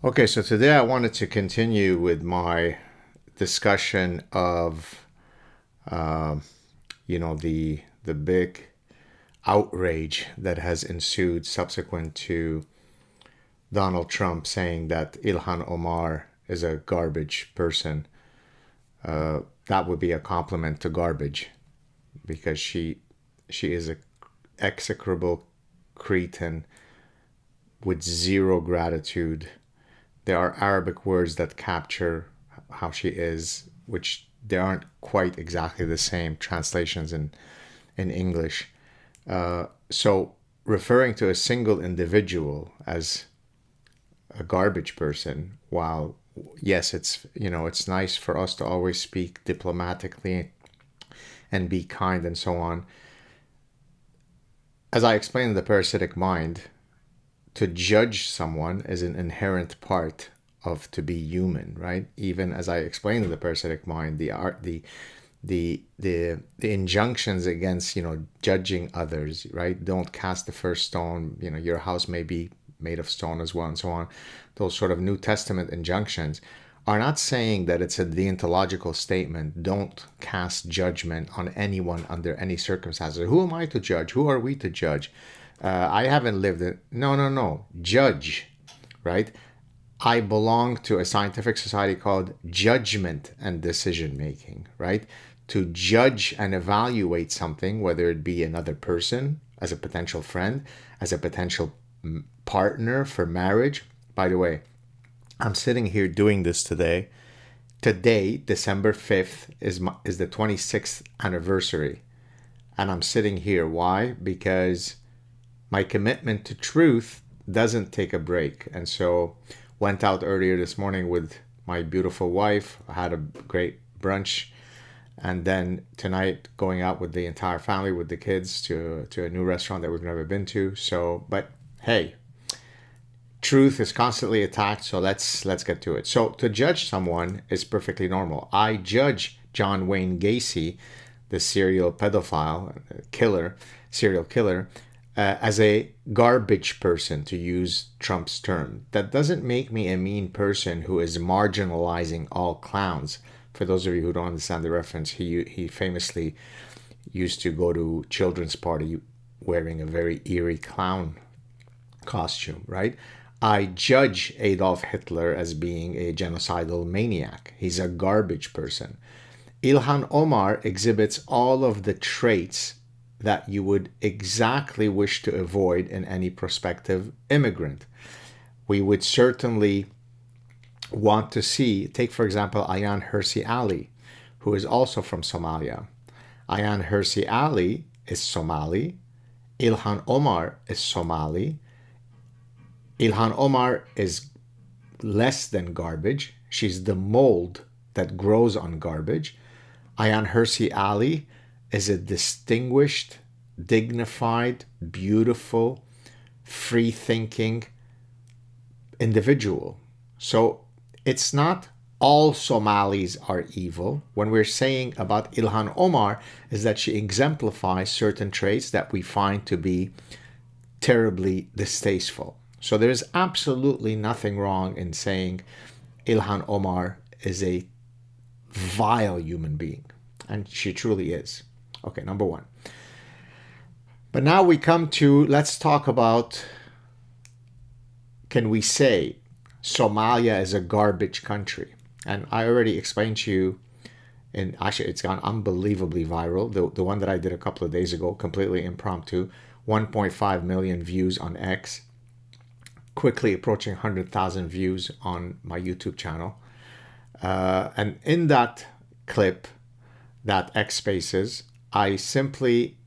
Okay, so today I wanted to continue with my discussion of, um, the big outrage that has ensued subsequent to Donald Trump saying that Ilhan Omar is a garbage person. That would be a compliment to garbage because she is a execrable cretin with zero gratitude. There are Arabic words that capture how she is, which they aren't quite exactly the same translations in English. So referring to a single individual as a garbage person, while yes, it's nice for us to always speak diplomatically and be kind and so on. As I explained in the parasitic mind, to judge someone is an inherent part of to be human, right? Even as I explained in the parasitic mind, the art, the injunctions against judging others, right? Don't cast the first stone. Your house may be made of stone as well, and so on. Those sort of New Testament injunctions are not saying that it's a deontological statement. Don't cast judgment on anyone under any circumstances. Who am I to judge? Who are we to judge? I haven't lived it. No, no, no. Judge, right? I belong to a scientific society called judgment and decision making, right? To judge and evaluate something, whether it be another person, as a potential friend, as a potential partner for marriage. By the way, I'm sitting here doing this today. Today, December 5th, is the 26th anniversary. And I'm sitting here. Why? Because my commitment to truth doesn't take a break. And so went out earlier this morning with my beautiful wife. I had a great brunch. And then tonight going out with the entire family, with the kids, to a new restaurant that we've never been to. So, but hey, truth is constantly attacked, so let's get to it. So to judge someone is perfectly normal. I judge John Wayne Gacy, the serial pedophile, serial killer, as a garbage person, to use Trump's term. That doesn't make me a mean person who is marginalizing all clowns. For those of you who don't understand the reference, he famously used to go to children's party wearing a very eerie clown costume, right? I judge Adolf Hitler as being a genocidal maniac. He's a garbage person. Ilhan Omar exhibits all of the traits that you would exactly wish to avoid in any prospective immigrant. We would certainly want to see, take for example, Ayaan Hirsi Ali, who is also from Somalia. Ayaan Hirsi Ali is Somali. Ilhan Omar is Somali. Ilhan Omar is less than garbage. She's the mold that grows on garbage. Ayaan Hirsi Ali is a distinguished, dignified, beautiful, free-thinking individual. So it's not all Somalis are evil. When we're saying about Ilhan Omar is that she exemplifies certain traits that we find to be terribly distasteful. So there's absolutely nothing wrong in saying Ilhan Omar is a vile human being. And she truly is. Okay, number one. But now we come to, let's talk about, can we say Somalia is a garbage country? And I already explained to you, and actually it's gone unbelievably viral. The one that I did a couple of days ago, completely impromptu, 1.5 million views on X, quickly approaching 100,000 views on my YouTube channel. And in that clip, that X Spaces, I simply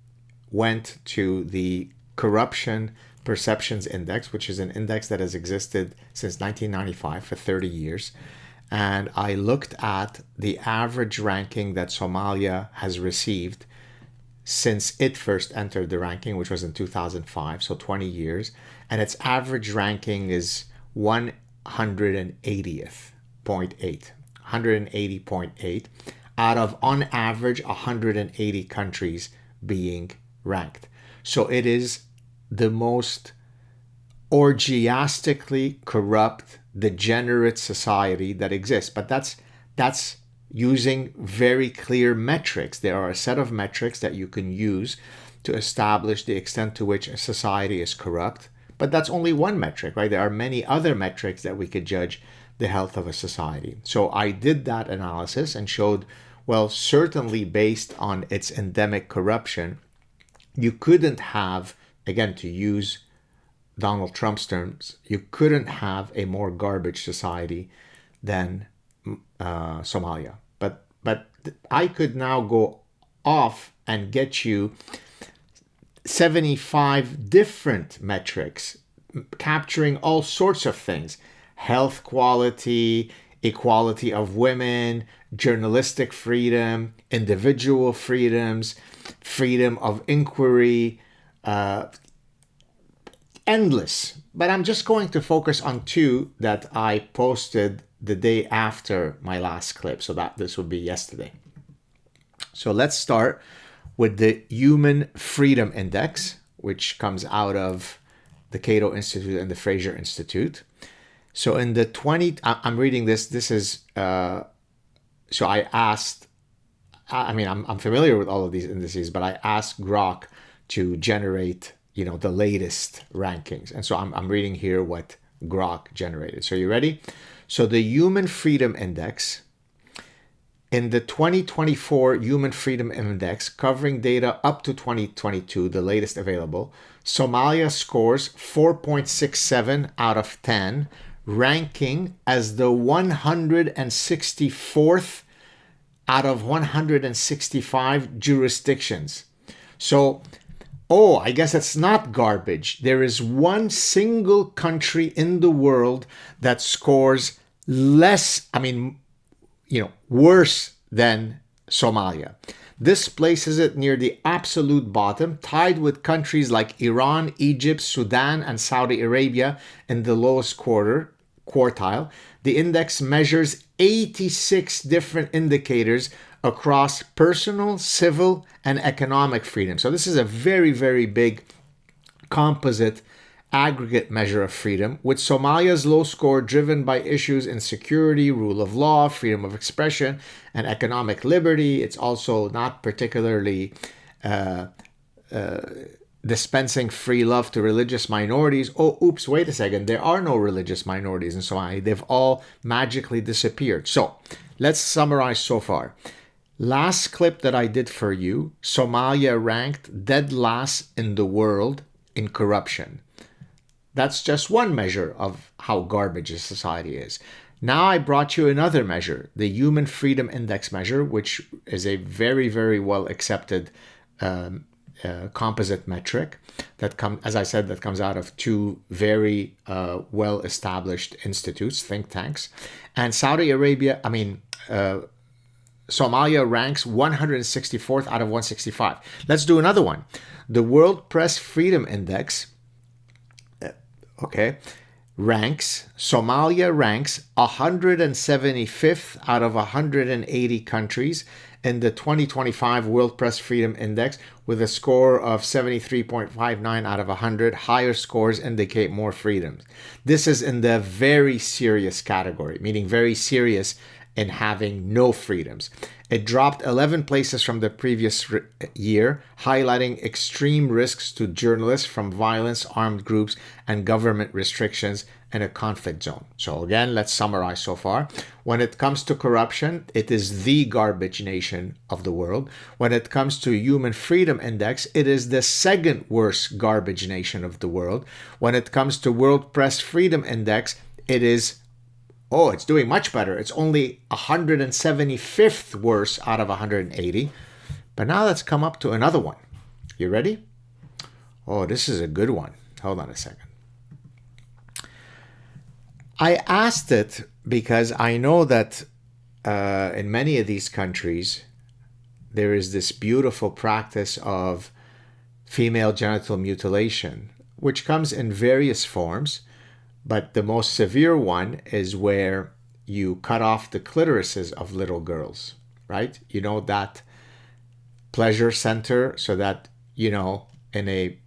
went to the Corruption Perceptions Index, which is an index that has existed since 1995 for 30 years. And I looked at the average ranking that Somalia has received since it first entered the ranking, which was in 2005, so 20 years. And its average ranking is 180th, 180.8 out of, on average, 180 countries being ranked. So it is the most orgiastically corrupt degenerate society that exists. But that's using very clear metrics. There are a set of metrics that you can use to establish the extent to which a society is corrupt. But that's only one metric, right? There are many other metrics that we could judge the health of a society. So I did that analysis and showed, well, certainly based on its endemic corruption, you couldn't have, again, to use Donald Trump's terms, you couldn't have a more garbage society than Somalia. But I could now go off and get you 75 different metrics capturing all sorts of things: health quality, equality of women, journalistic freedom, individual freedoms, freedom of inquiry, endless. But I'm just going to focus on two that I posted the day after my last clip, so that this would be yesterday. So let's start with the Human Freedom Index, which comes out of the Cato Institute and the Fraser Institute. So in the I'm reading this is, so I asked, I'm familiar with all of these indices, but I asked Grok to generate, the latest rankings. And so I'm reading here what Grok generated. So you ready? So the Human Freedom Index, in the 2024 Human Freedom Index, covering data up to 2022, the latest available, Somalia scores 4.67 out of 10, ranking as the 164th out of 165 jurisdictions. So, I guess it's not garbage. There is one single country in the world that scores less, worse than Somalia. This places it near the absolute bottom, tied with countries like Iran, Egypt, Sudan, and Saudi Arabia in the lowest quartile. The index measures 86 different indicators across personal, civil, and economic freedom. So this is a very, very big composite aggregate measure of freedom, with Somalia's low score driven by issues in security, rule of law, freedom of expression, and economic liberty. It's also not particularly dispensing free love to religious minorities. Oh, oops, wait a second. There are no religious minorities in Somalia. They've all magically disappeared. So let's summarize so far. Last clip that I did for you, Somalia ranked dead last in the world in corruption. That's just one measure of how garbage a society is. Now I brought you another measure, the Human Freedom Index measure, which is a very, very well accepted composite metric that comes out of two very well established institutes, think tanks. And Somalia ranks 164th out of 165. Let's do another one. The World Press Freedom Index, Somalia ranks 175th out of 180 countries in the 2025 World Press Freedom Index with a score of 73.59 out of 100. Higher scores indicate more freedoms. This is in the very serious category, meaning very serious in having no freedoms. It dropped 11 places from the previous year, highlighting extreme risks to journalists from violence, armed groups, and government restrictions in a conflict zone. So again, let's summarize so far. When it comes to corruption, it is the garbage nation of the world. When it comes to Human Freedom Index, it is the second worst garbage nation of the world. When it comes to World Press Freedom Index, it is it's doing much better. It's only 175th worse out of 180. But now let's come up to another one. You ready? Oh, this is a good one. Hold on a second. I asked it because I know that in many of these countries, there is this beautiful practice of female genital mutilation, which comes in various forms. But the most severe one is where you cut off the clitorises of little girls, right? That pleasure center, so that, in a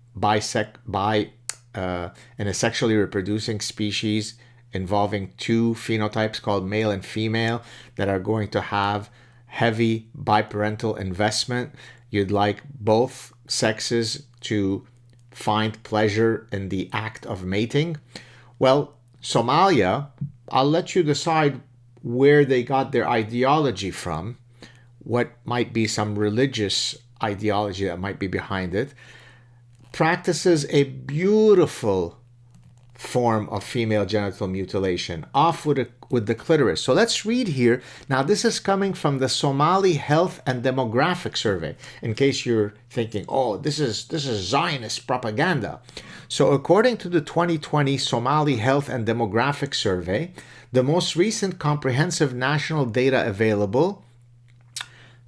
in a sexually reproducing species, involving two phenotypes called male and female that are going to have heavy biparental investment. You'd like both sexes to find pleasure in the act of mating. Well, Somalia, I'll let you decide where they got their ideology from, what might be some religious ideology that might be behind it, practices a beautiful form of female genital mutilation, off with the clitoris. So let's read here. Now, this is coming from the Somali Health and Demographic Survey, in case you're thinking, oh, this is Zionist propaganda. So according to the 2020 Somali Health and Demographic Survey, the most recent comprehensive national data available,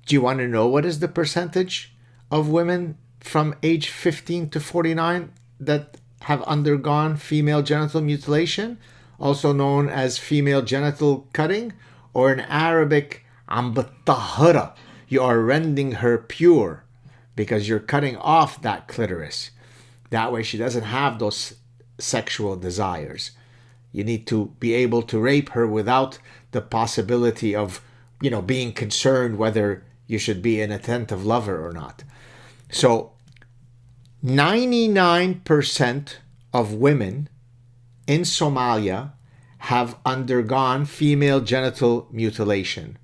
do you want to know what is the percentage of women from age 15 to 49 that have undergone female genital mutilation, also known as female genital cutting, or in Arabic, ambatahara. You are rending her pure because you're cutting off that clitoris. That way she doesn't have those sexual desires. You need to be able to rape her without the possibility of, being concerned whether you should be an attentive lover or not. So 99% of women in Somalia have undergone female genital mutilation.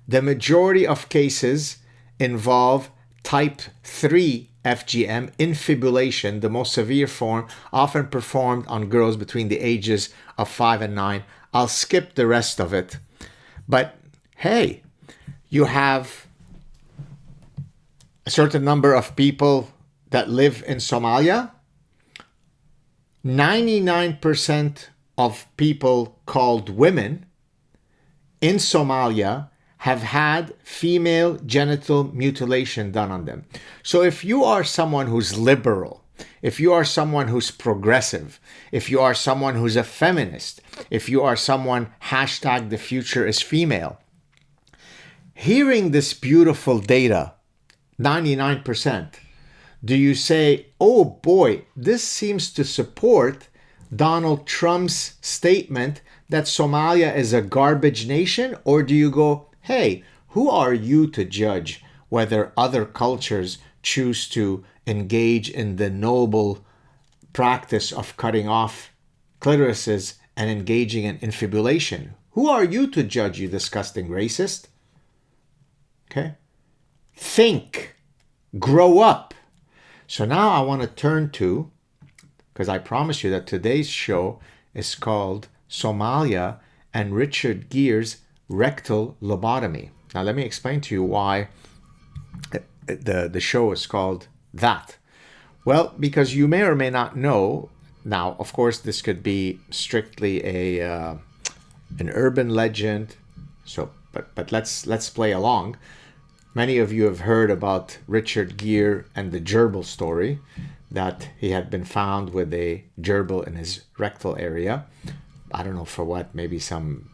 The majority of cases involve type 3 FGM, infibulation, the most severe form, often performed on girls between the ages of 5 and 9. I'll skip the rest of it. But hey, you have a certain number of people that live in Somalia. 99% of people called women in Somalia have had female genital mutilation done on them. So if you are someone who's liberal, if you are someone who's progressive, if you are someone who's a feminist, if you are someone hashtag the future is female, hearing this beautiful data, 99%, do you say, oh boy, this seems to support Donald Trump's statement that Somalia is a garbage nation? Or do you go, hey, who are you to judge whether other cultures choose to engage in the noble practice of cutting off clitorises and engaging in infibulation? Who are you to judge, you disgusting racist? Okay? Think. Grow up. So now I want to turn to, because I promise you that today's show is called Somalia and Richard Gere's Rectal Lobotomy. Now let me explain to you why the show is called that. Well, because you may or may not know, now of course this could be strictly an urban legend, so but let's play along. Many of you have heard about Richard Gere and the gerbil story, that he had been found with a gerbil in his rectal area. I don't know for what, maybe some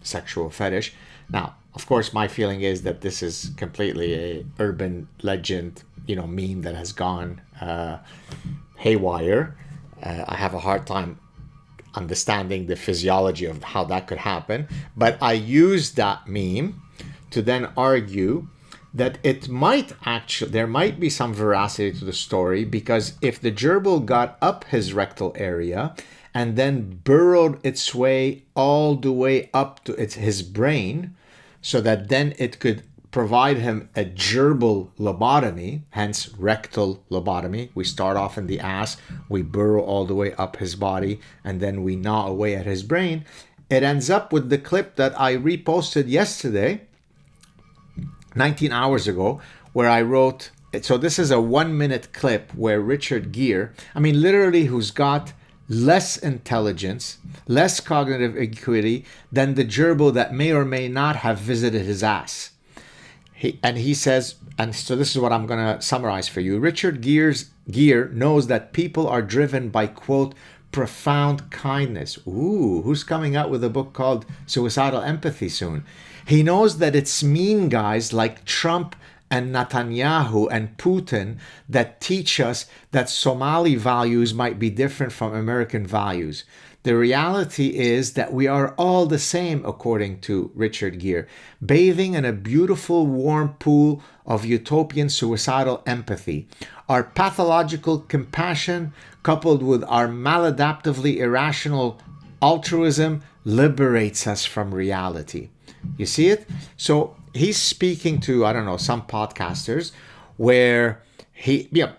sexual fetish. Now, of course, my feeling is that this is completely a urban legend, meme that has gone haywire. I have a hard time understanding the physiology of how that could happen, but I used that meme to then argue that there might be some veracity to the story, because if the gerbil got up his rectal area and then burrowed its way all the way up to his brain, so that then it could provide him a gerbil lobotomy, hence rectal lobotomy. We start off in the ass, we burrow all the way up his body, and then we gnaw away at his brain. It ends up with the clip that I reposted yesterday, 19 hours ago, where I wrote, so this is a 1-minute clip where Richard Gere, literally who's got less intelligence, less cognitive acuity than the gerbil that may or may not have visited his ass. He says, and so this is what I'm going to summarize for you. Richard Gere knows that people are driven by, quote, profound kindness. Ooh, who's coming out with a book called Suicidal Empathy soon? He knows that it's mean guys like Trump and Netanyahu and Putin that teach us that Somali values might be different from American values. The reality is that we are all the same, according to Richard Gere, bathing in a beautiful warm pool of utopian suicidal empathy. Our pathological compassion, coupled with our maladaptively irrational altruism, liberates us from reality. You see it? So he's speaking to, I don't know, some podcasters where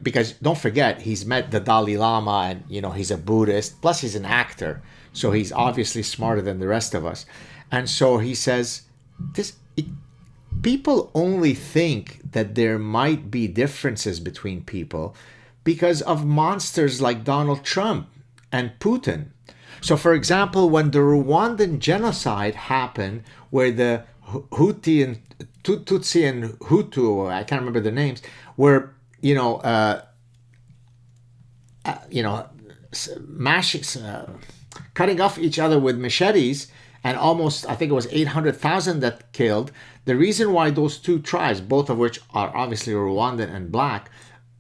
because don't forget, he's met the Dalai Lama and, he's a Buddhist, plus he's an actor. So he's obviously smarter than the rest of us. And so he says, people only think that there might be differences between people because of monsters like Donald Trump and Putin. So, for example, when the Rwandan genocide happened, where the Tutsi and Hutu, I can't remember their names, were cutting off each other with machetes, and almost, I think it was 800,000 that killed. The reason why those two tribes, both of which are obviously Rwandan and black,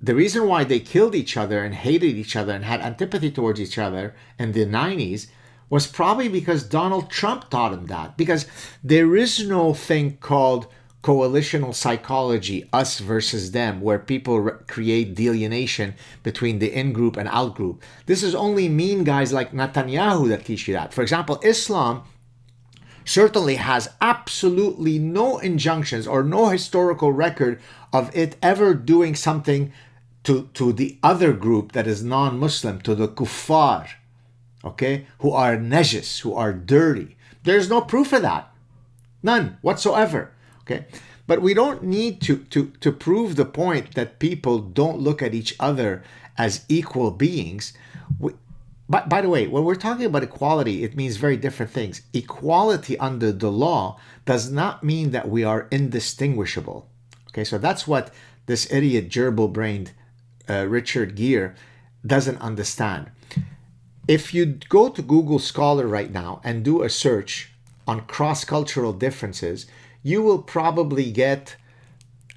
the reason why they killed each other and hated each other and had antipathy towards each other in the 90s was probably because Donald Trump taught them that. Because there is no thing called coalitional psychology, us versus them, where people create delineation between the in-group and out-group. This is only mean guys like Netanyahu that teach you that. For example, Islam certainly has absolutely no injunctions or no historical record of it ever doing something to the other group that is non-Muslim, to the kuffar, okay, who are najis, who are dirty. There's no proof of that. None whatsoever. Okay, but we don't need to prove the point that people don't look at each other as equal beings. By the way, when we're talking about equality, it means very different things. Equality under the law does not mean that we are indistinguishable. Okay, so that's what this idiot gerbil-brained Richard Gere doesn't understand. If you go to Google Scholar right now and do a search on cross-cultural differences, you will probably get,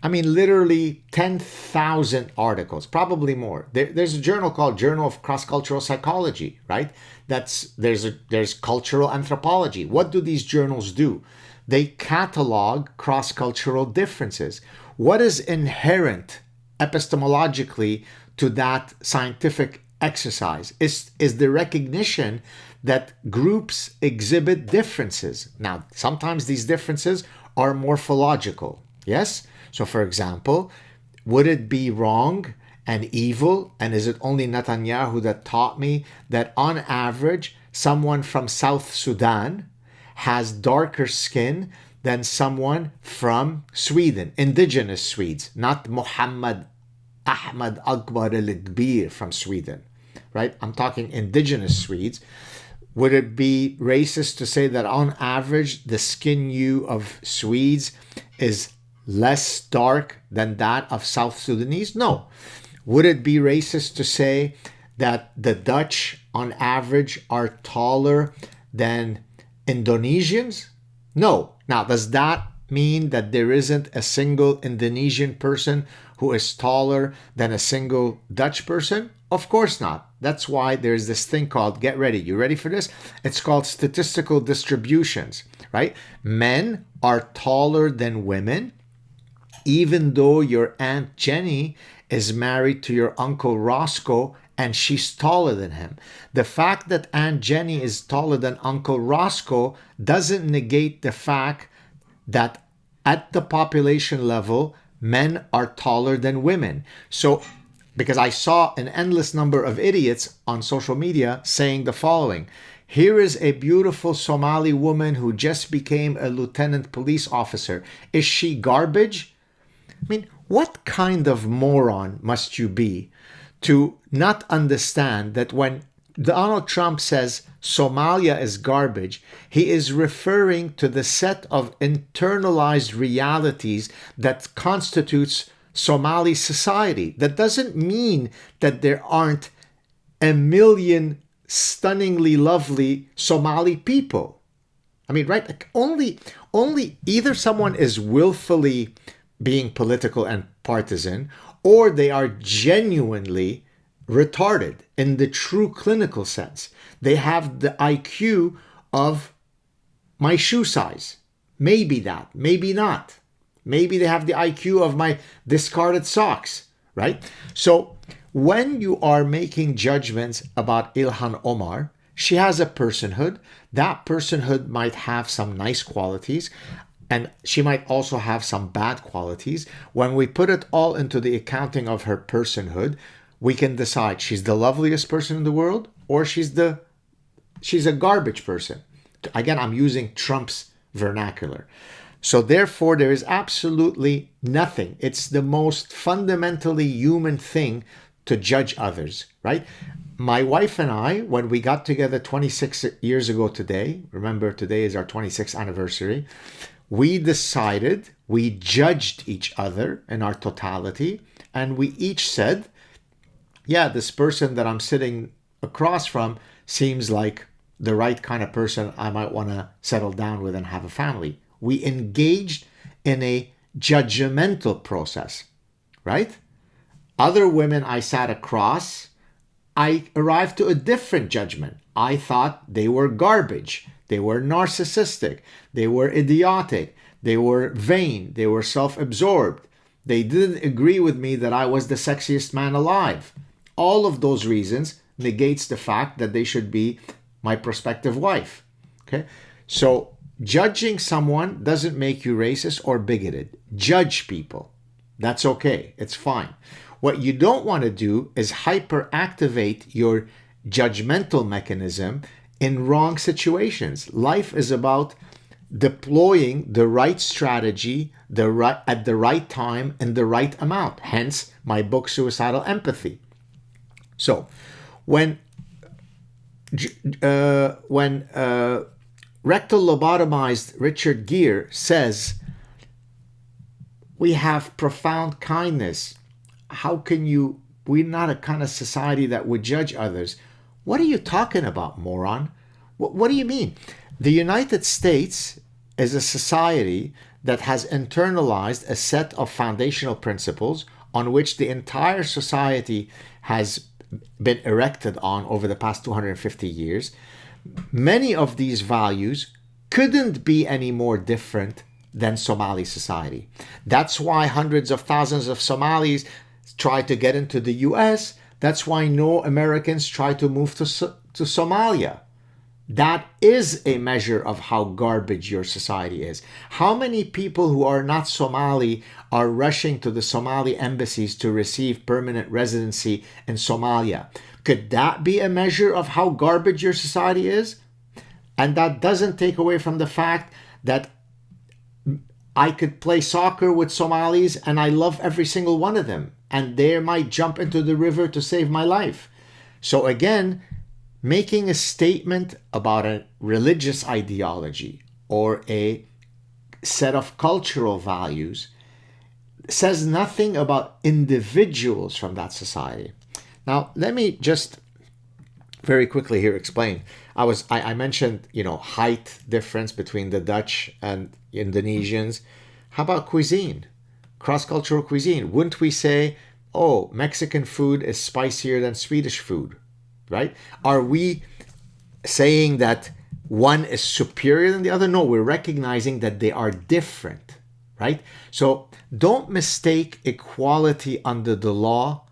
literally 10,000 articles, probably more. There's a journal called Journal of Cross-Cultural Psychology, right? There's cultural anthropology. What do these journals do? They catalog cross-cultural differences. What is inherent epistemologically to that scientific exercise is the recognition that groups exhibit differences. Now, sometimes these differences are morphological, yes? So, for example, would it be wrong and evil, and is it only Netanyahu that taught me that on average, someone from South Sudan has darker skin than someone from Sweden, indigenous Swedes, not Muhammad Ahmad Akbar al-Kbir from Sweden, right? I'm talking indigenous Swedes. Would it be racist to say that on average, the skin hue of Swedes is less dark than that of South Sudanese? No. Would it be racist to say that the Dutch on average are taller than Indonesians? No. Now, does that mean that there isn't a single Indonesian person who is taller than a single Dutch person? Of course not. That's why there's this thing called, get ready. You ready for this? It's called statistical distributions, right? Men are taller than women, even though your Aunt Jenny is married to your Uncle Roscoe and she's taller than him. The fact that Aunt Jenny is taller than Uncle Roscoe doesn't negate the fact that at the population level, men are taller than women. So, because I saw an endless number of idiots on social media saying the following: here is a beautiful Somali woman who just became a lieutenant police officer. Is she garbage? What kind of moron must you be to not understand that when Donald Trump says Somalia is garbage, he is referring to the set of internalized realities that constitutes Somali society. That doesn't mean that there aren't a million stunningly lovely Somali people. Right? Like only either someone is willfully being political and partisan, or they are genuinely retarded in the true clinical sense. They have the IQ of my shoe size. Maybe that, maybe not. Maybe they have the IQ of my discarded socks, right? So when you are making judgments about Ilhan Omar, she has a personhood. That personhood might have some nice qualities, and she might also have some bad qualities. When we put it all into the accounting of her personhood, we can decide she's the loveliest person in the world, or she's a garbage person. Again, I'm using Trump's vernacular. So therefore, there is absolutely nothing. It's the most fundamentally human thing to judge others, right? My wife and I, when we got together 26 years ago today, remember today is our 26th anniversary, we decided, we judged each other in our totality, and we each said, yeah, this person that I'm sitting across from seems like the right kind of person I might want to settle down with and have a family. We engaged in a judgmental process, right? Other women I sat across, I arrived to a different judgment. I thought they were garbage. They were narcissistic. They were idiotic. They were vain. They were self-absorbed. They didn't agree with me that I was the sexiest man alive. All of those reasons negates the fact that they should be my prospective wife. Okay? So judging someone doesn't make you racist or bigoted. Judge people. That's okay. It's fine. What you don't want to do is hyperactivate your judgmental mechanism in wrong situations. Life is about deploying the right strategy at the right time in the right amount. Hence, my book, Suicidal Empathy. So, when rectal lobotomized Richard Gere says, we have profound kindness. How can you, we're not a kind of society that would judge others. What are you talking about, moron? What do you mean? The United States is a society that has internalized a set of foundational principles on which the entire society has been erected on over the past 250 years. Many of these values couldn't be any more different than Somali society. That's why hundreds of thousands of Somalis try to get into the US. That's why no Americans try to move to Somalia. That is a measure of how garbage your society is. How many people who are not Somali are rushing to the Somali embassies to receive permanent residency in Somalia? Could that be a measure of how garbage your society is? And that doesn't take away from the fact that I could play soccer with Somalis and I love every single one of them. And they might jump into the river to save my life. So again, making a statement about a religious ideology or a set of cultural values says nothing about individuals from that society. Now, let me just very quickly here explain. I mentioned, height difference between the Dutch and Indonesians. How about cuisine? Cross-cultural cuisine. Wouldn't we say, oh, Mexican food is spicier than Swedish food, right? Are we saying that one is superior than the other? No, we're recognizing that they are different, right? So don't mistake equality under the law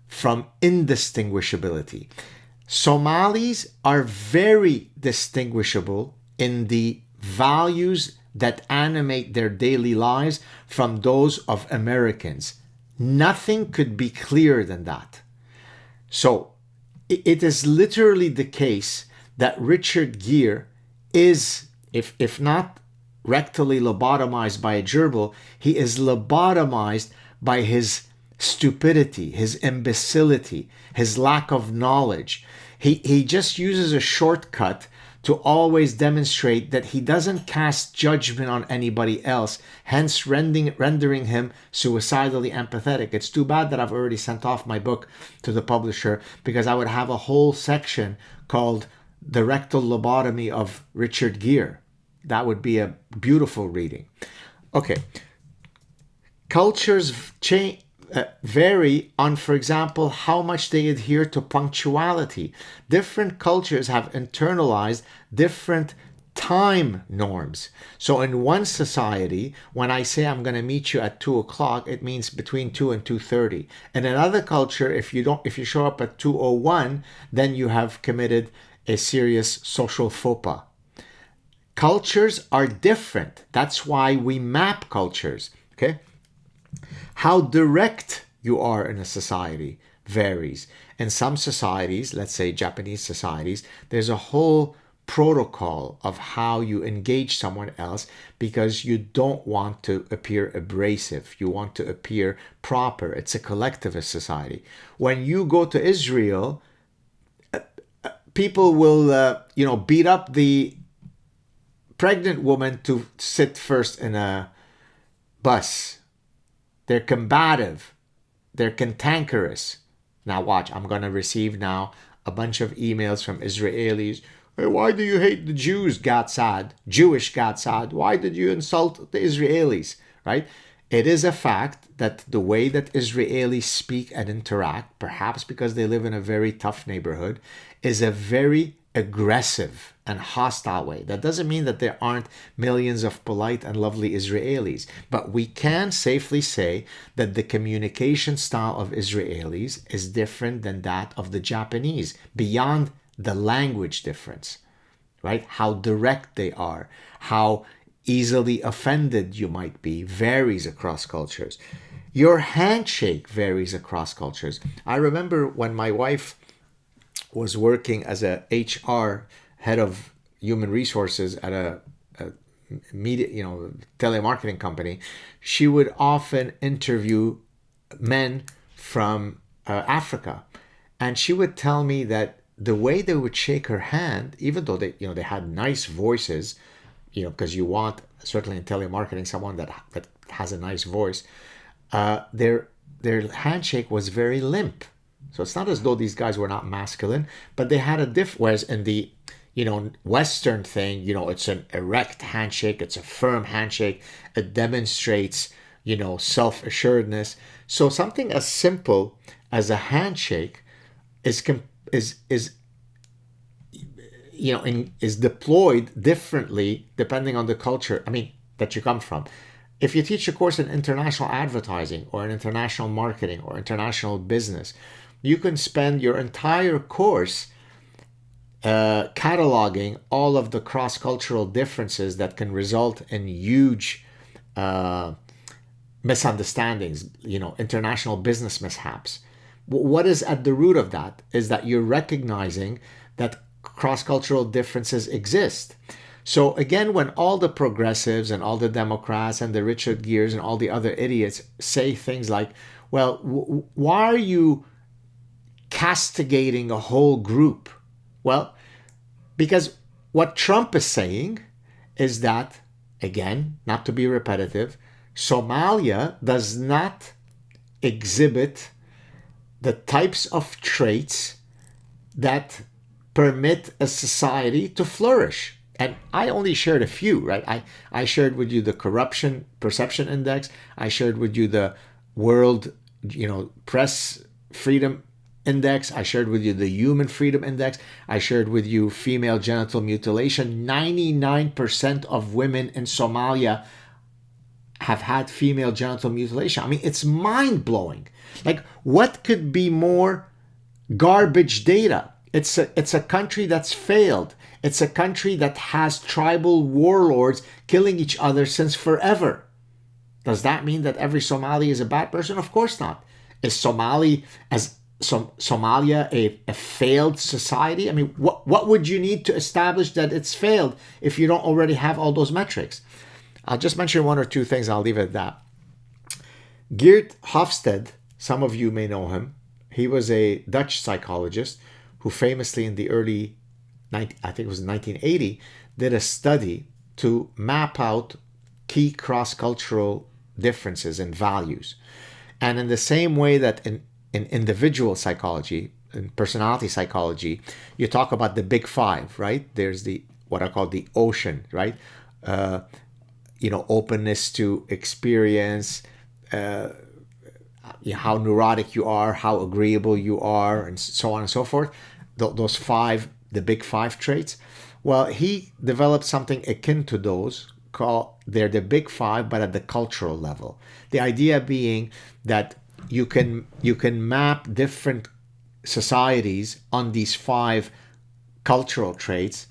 from indistinguishability. Somalis are very distinguishable in the values that animate their daily lives from those of Americans. Nothing could be clearer than that. So it is literally the case that Richard Gere is, if not rectally lobotomized by a gerbil, he is lobotomized by his stupidity, his imbecility, his lack of knowledge. He just uses a shortcut to always demonstrate that he doesn't cast judgment on anybody else, hence rendering him suicidally empathetic. It's too bad that I've already sent off my book to the publisher, because I would have a whole section called The Rectal Lobotomy of Richard Gere. That would be a beautiful reading. Okay. Cultures change. vary on, for example, how much they adhere to punctuality. Different cultures have internalized different time norms. So in one society, when I say I'm going to meet you at 2 o'clock, it means between 2 and 2:30. In another culture, if you show up at 2:01, then you have committed a serious social faux pas. Cultures are different. That's why we map cultures. Okay? How direct you are in a society varies. In some societies, let's say Japanese societies, there's a whole protocol of how you engage someone else because you don't want to appear abrasive. You want to appear proper. It's a collectivist society. When you go to Israel, people will, beat up the pregnant woman to sit first in a bus. They're combative. They're cantankerous. Now watch, I'm going to receive now a bunch of emails from Israelis. Hey, why do you hate the Jews, Gad Saad? Jewish Gad Saad. Why did you insult the Israelis? Right? It is a fact that the way that Israelis speak and interact, perhaps because they live in a very tough neighborhood, is a very aggressive and hostile way. That doesn't mean that there aren't millions of polite and lovely Israelis, but we can safely say that the communication style of Israelis is different than that of the Japanese, beyond the language difference, right? How direct they are, how easily offended you might be, varies across cultures. Your handshake varies across cultures. I remember when my wife was working as a HR head of human resources at a media, telemarketing company, she would often interview men from Africa, and she would tell me that the way they would shake her hand, even though they had nice voices, because you want, certainly in telemarketing, someone that has a nice voice, their handshake was very limp. So it's not as though these guys were not masculine, but they had a whereas in the Western thing, it's an erect handshake, it's a firm handshake, it demonstrates self-assuredness. So something as simple as a handshake is deployed differently depending on the culture that you come from. If you teach a course in international advertising or in international marketing or international business, you can spend your entire course cataloging all of the cross-cultural differences that can result in huge misunderstandings, international business mishaps. What is at the root of that is that you're recognizing that cross-cultural differences exist. So again, when all the progressives and all the Democrats and the Richard Geres and all the other idiots say things like, well, why are you castigating a whole group? Well, because what Trump is saying is that, again, not to be repetitive, Somalia does not exhibit the types of traits that permit a society to flourish. And I only shared a few, right? I shared with you the corruption perception index. I shared with you the world, press freedom index. I shared with you the human freedom index. I shared with you female genital mutilation. 99% of women in Somalia have had female genital mutilation. It's mind-blowing. Like, what could be more garbage data? It's a country that's failed. It's a country that has tribal warlords killing each other since forever. Does that mean that every Somali is a bad person? Of course not. Is Somalia a failed society? What would you need to establish that it's failed if you don't already have all those metrics? I'll just mention one or two things. I'll leave it at that. Geert Hofstede, some of you may know him. He was a Dutch psychologist who famously in the early, I think it was 1980, did a study to map out key cross-cultural differences in values. And in the same way that in individual psychology, in personality psychology, you talk about the big five, right? There's what I call the ocean, right? Openness to experience, how neurotic you are, how agreeable you are, and so on and so forth. Those five, the big five traits. Well, he developed something akin to those, called, they're the big five, but at the cultural level. The idea being that you can map different societies on these five cultural traits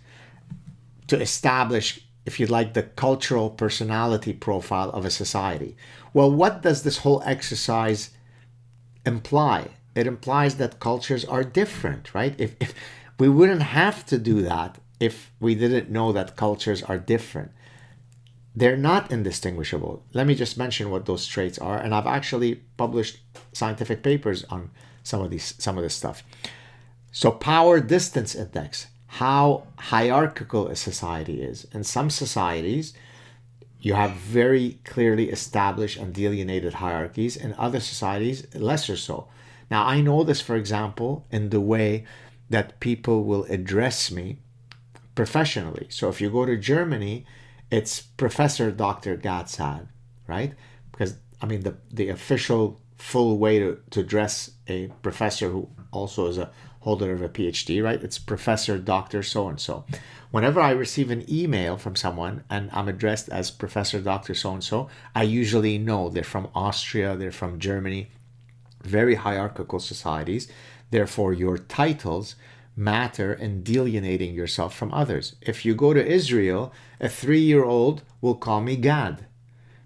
to establish, if you like, the cultural personality profile of a society. Well, what does this whole exercise imply? It implies that cultures are different, right? If we wouldn't have to do that if we didn't know that cultures are different. They're not indistinguishable. Let me just mention what those traits are, and I've actually published scientific papers on some of this stuff. So, power distance index, how hierarchical a society is. In some societies, you have very clearly established and delineated hierarchies. In other societies, lesser so. Now, I know this, for example, in the way that people will address me professionally. So if you go to Germany, it's Professor Dr. Saad, right? Because, I mean, the official full way to address a professor who also is a holder of a PhD, right? It's Professor Dr. So-and-so. Whenever I receive an email from someone and I'm addressed as Professor Dr. So-and-so, I usually know they're from Austria, they're from Germany, very hierarchical societies. Therefore, your titles matter in delineating yourself from others. If you go to Israel, a 3-year-old will call me Gad,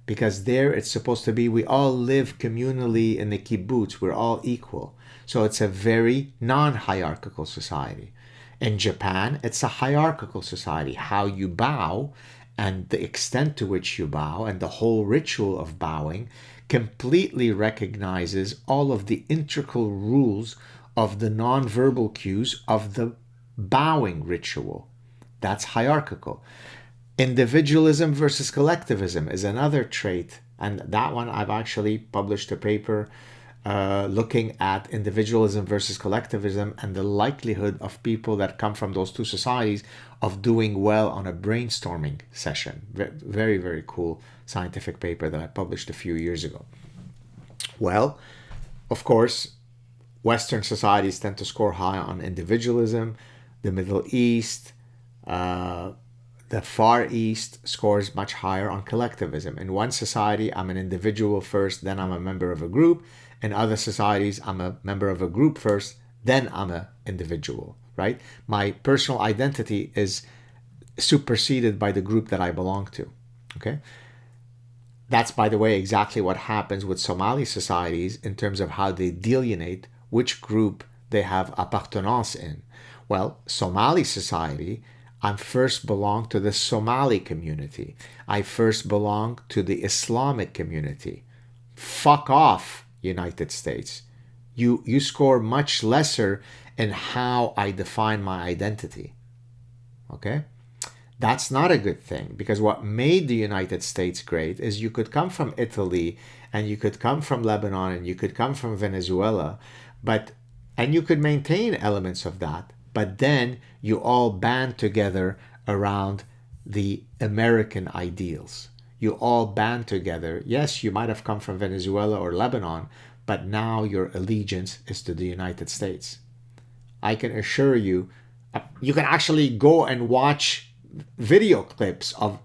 because there it's supposed to be we all live communally in the kibbutz, we're all equal. So it's a very non-hierarchical society. In Japan, it's a hierarchical society. How you bow and the extent to which you bow and the whole ritual of bowing completely recognizes all of the integral rules of the non-verbal cues of the bowing ritual. That's hierarchical. Individualism versus collectivism is another trait, and that one I've actually published a paper looking at individualism versus collectivism and the likelihood of people that come from those two societies of doing well on a brainstorming session. Very, very cool scientific paper that I published a few years ago. Well, of course, Western societies tend to score high on individualism. The Middle East, the Far East scores much higher on collectivism. In one society, I'm an individual first, then I'm a member of a group. In other societies, I'm a member of a group first, then I'm an individual, right? My personal identity is superseded by the group that I belong to, okay? That's, by the way, exactly what happens with Somali societies in terms of how they delineate which group they have appartenance in. Well, Somali society, I first belong to the Somali community. I first belong to the Islamic community. Fuck off, United States. You score much lesser in how I define my identity. Okay? That's not a good thing, because what made the United States great is you could come from Italy and you could come from Lebanon and you could come from Venezuela, and you could maintain elements of that, but then you all band together around the American ideals. You all band together. Yes, you might have come from Venezuela or Lebanon, but now your allegiance is to the United States. I can assure you, you can actually go and watch video clips of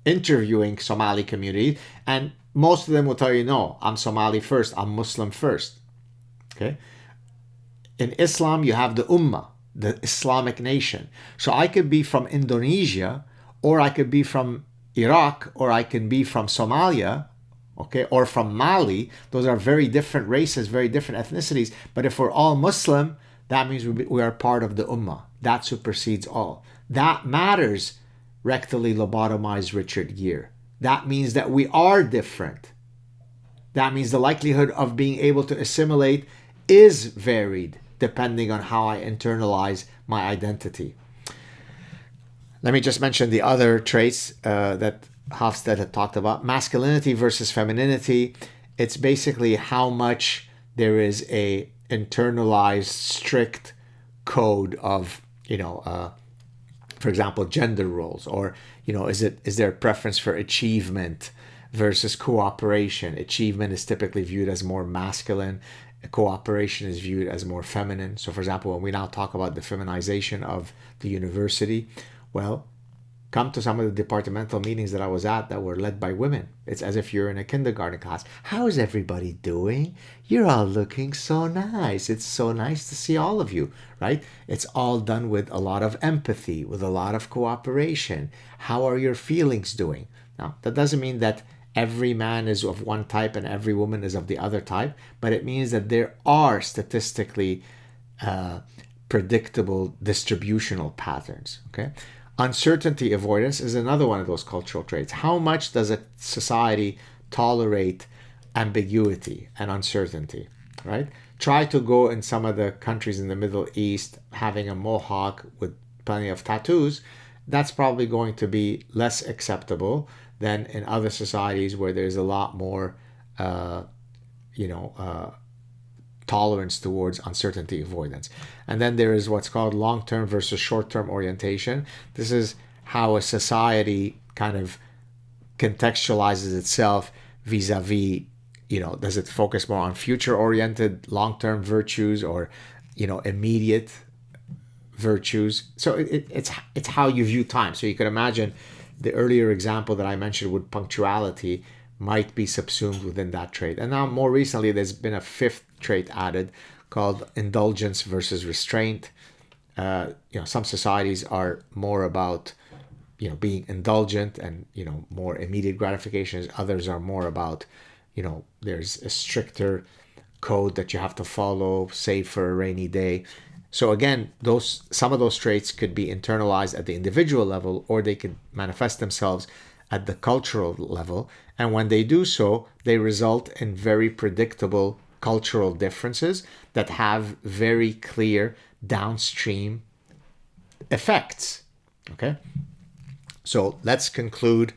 interviewing Somali community, and most of them will tell you, no, I'm Somali first, I'm Muslim first. Okay? In Islam, you have the Ummah, the Islamic nation. So I could be from Indonesia, or I could be from Iraq, or I can be from Somalia, okay, or from Mali. Those are very different races, very different ethnicities. But if we're all Muslim, that means we are part of the Ummah. That supersedes all. That matters, rectally lobotomized Richard Gere. That means that we are different. That means the likelihood of being able to assimilate is varied depending on how I internalize my identity. Let me just mention the other traits that Hofstede had talked about. Masculinity versus femininity. It's basically how much there is a internalized, strict code of, for example, gender roles, or is there a preference for achievement versus cooperation. Achievement is typically viewed as more masculine. Cooperation is viewed as more feminine. So, for example, when we now talk about the feminization of the university, well, come to some of the departmental meetings that I was at that were led by women. It's as if you're in a kindergarten class. How is everybody doing? You're all looking so nice. It's so nice to see all of you, right? It's all done with a lot of empathy, with a lot of cooperation. How are your feelings doing? Now, that doesn't mean that every man is of one type and every woman is of the other type, but it means that there are statistically predictable distributional patterns, okay? Uncertainty avoidance is another one of those cultural traits. How much does a society tolerate ambiguity and uncertainty, right? Try to go in some of the countries in the Middle East having a mohawk with plenty of tattoos. That's probably going to be less acceptable than in other societies where there's a lot more, tolerance towards uncertainty avoidance. And then there is what's called long-term versus short-term orientation. This is how a society kind of contextualizes itself vis-a-vis, does it focus more on future-oriented long-term virtues or, immediate virtues? So it's how you view time. So you could imagine the earlier example that I mentioned with punctuality might be subsumed within that trait. And now more recently, there's been a fifth trait added called indulgence versus restraint. Some societies are more about, being indulgent and, more immediate gratifications. Others are more about, there's a stricter code that you have to follow, save for a rainy day. So again, some of those traits could be internalized at the individual level, or they could manifest themselves at the cultural level. And when they do so, they result in very predictable cultural differences that have very clear downstream effects. Okay? So let's conclude,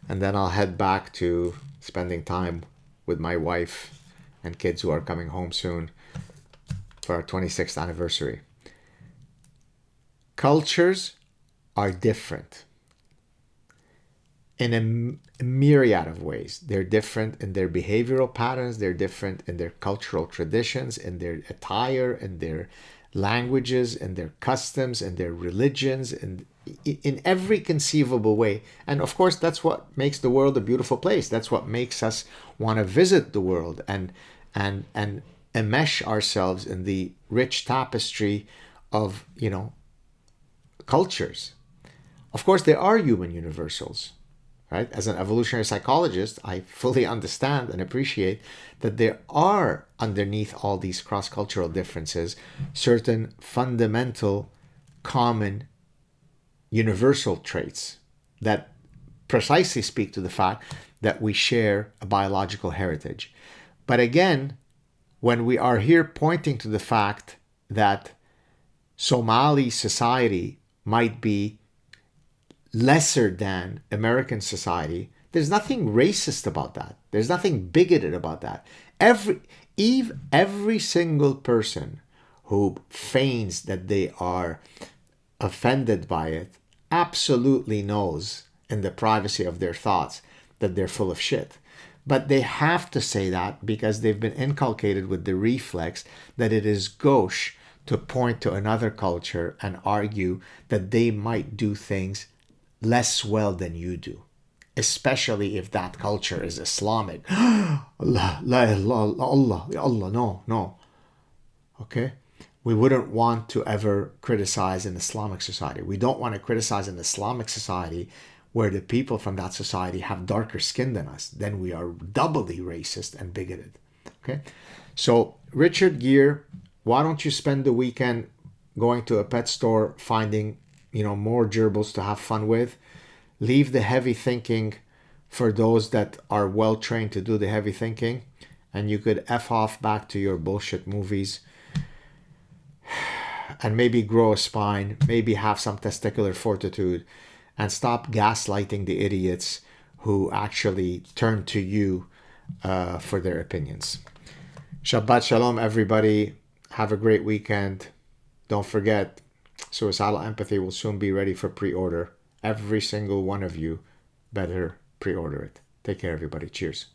and then I'll head back to spending time with my wife and kids who are coming home soon for our 26th anniversary. Cultures are different in a myriad of ways. They're different in their behavioral patterns, they're different in their cultural traditions, in their attire, in their languages, in their customs, in their religions, and in every conceivable way. And of course, that's what makes the world a beautiful place. That's what makes us want to visit the world and enmesh ourselves in the rich tapestry of, cultures. Of course, there are human universals. Right? As an evolutionary psychologist, I fully understand and appreciate that there are, underneath all these cross-cultural differences, certain fundamental, common, universal traits that precisely speak to the fact that we share a biological heritage. But again, when we are here pointing to the fact that Somali society might be lesser than American society, there's nothing racist about that. There's nothing bigoted about that. Every single person who feigns that they are offended by it absolutely knows in the privacy of their thoughts that they're full of shit. But they have to say that because they've been inculcated with the reflex that it is gauche to point to another culture and argue that they might do things less well than you do, especially if that culture is Islamic. Allah, no. Okay? We wouldn't want to ever criticize an Islamic society. We don't want to criticize an Islamic society where the people from that society have darker skin than us. Then we are doubly racist and bigoted. Okay? So, Richard Gere, why don't you spend the weekend going to a pet store, finding more gerbils to have fun with. Leave the heavy thinking for those that are well trained to do the heavy thinking, and you could F off back to your bullshit movies and maybe grow a spine, maybe have some testicular fortitude, and stop gaslighting the idiots who actually turn to you for their opinions. Shabbat Shalom, everybody. Have a great weekend. Don't forget, Suicidal Empathy will soon be ready for pre-order. Every single one of you better pre-order it. Take care, everybody. Cheers.